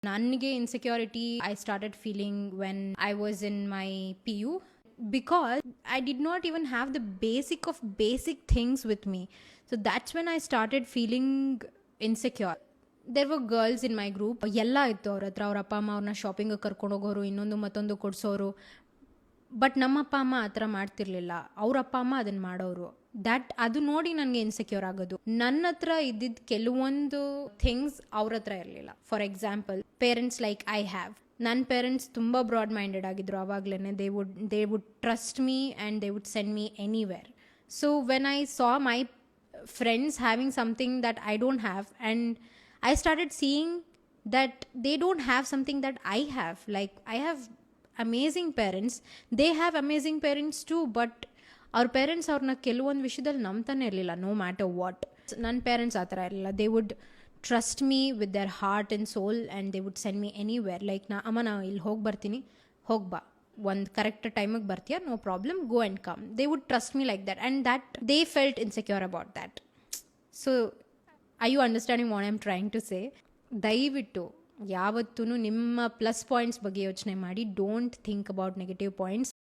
ನನಗೆ insecurity I started feeling when I was in my PU because I did not even have the basic things with me. So that's when I started feeling insecure. There were girls in my group. ಎಲ್ಲ ಇತ್ತು ಅವ್ರ ಹತ್ರ. ಅವ್ರ ಅಪ್ಪ ಅಮ್ಮ ಅವ್ರನ್ನ shopping ಕರ್ಕೊಂಡು ಹೋಗೋರು, ಇನ್ನೊಂದು ಮತ್ತೊಂದು ಕೊಡಿಸೋರು. ಬಟ್ ನಮ್ಮ ಅಪ್ಪ ಅಮ್ಮ ಆ ಥರ ಮಾಡ್ತಿರ್ಲಿಲ್ಲ. ಅವ್ರ ಅಪ್ಪ ಅಮ್ಮ ಅದನ್ನು ಮಾಡೋರು. ಅದು ನೋಡಿ ನನಗೆ ಇನ್ಸೆಕ್ಯೂರ್ ಆಗೋದು. ನನ್ನ ಹತ್ರ ಇದ್ದಿದ್ದು ಕೆಲವೊಂದು ಥಿಂಗ್ಸ್ ಅವ್ರ ಹತ್ರ ಇರಲಿಲ್ಲ. For example, parents like I have. ನನ್ನ ಪೇರೆಂಟ್ಸ್ ತುಂಬ ಬ್ರಾಡ್ ಮೈಂಡೆಡ್ ಆಗಿದ್ರು ಆವಾಗಲೇ. They would trust me and they would send me anywhere. So when I saw my friends having something that I don't have, and I started seeing that they don't have something that I have. Like, I have amazing parents, they have amazing parents too, but our parents ಅವ್ರನ್ನ ಕೆಲವೊಂದು ವಿಷಯದಲ್ಲಿ ನಂಬ್ತಾನೆ ಇರಲಿಲ್ಲ, no matter what. ನನ್ನ parents ಆ ಥರ ಇರಲಿಲ್ಲ. They would trust me with their heart and soul and they would send me anywhere. Like, ಅಮ್ಮ ನಾನು ಇಲ್ಲಿ ಹೋಗಿ ಬರ್ತೀನಿ, ಹೋಗ್ಬಾ, ಒಂದು ಕರೆಕ್ಟ್ ಟೈಮಿಗೆ ಬರ್ತೀಯಾ, no problem, go and come. They would trust me like that, and that they felt insecure about that. So I you understanding what I am trying to say? ದಯವಿಟ್ಟು ಯಾವತ್ತೂ ನಿಮ್ಮ ಪ್ಲಸ್ ಪಾಯಿಂಟ್ಸ್ ಬಗ್ಗೆ ಯೋಚನೆ ಮಾಡಿ. Don't think about negative points.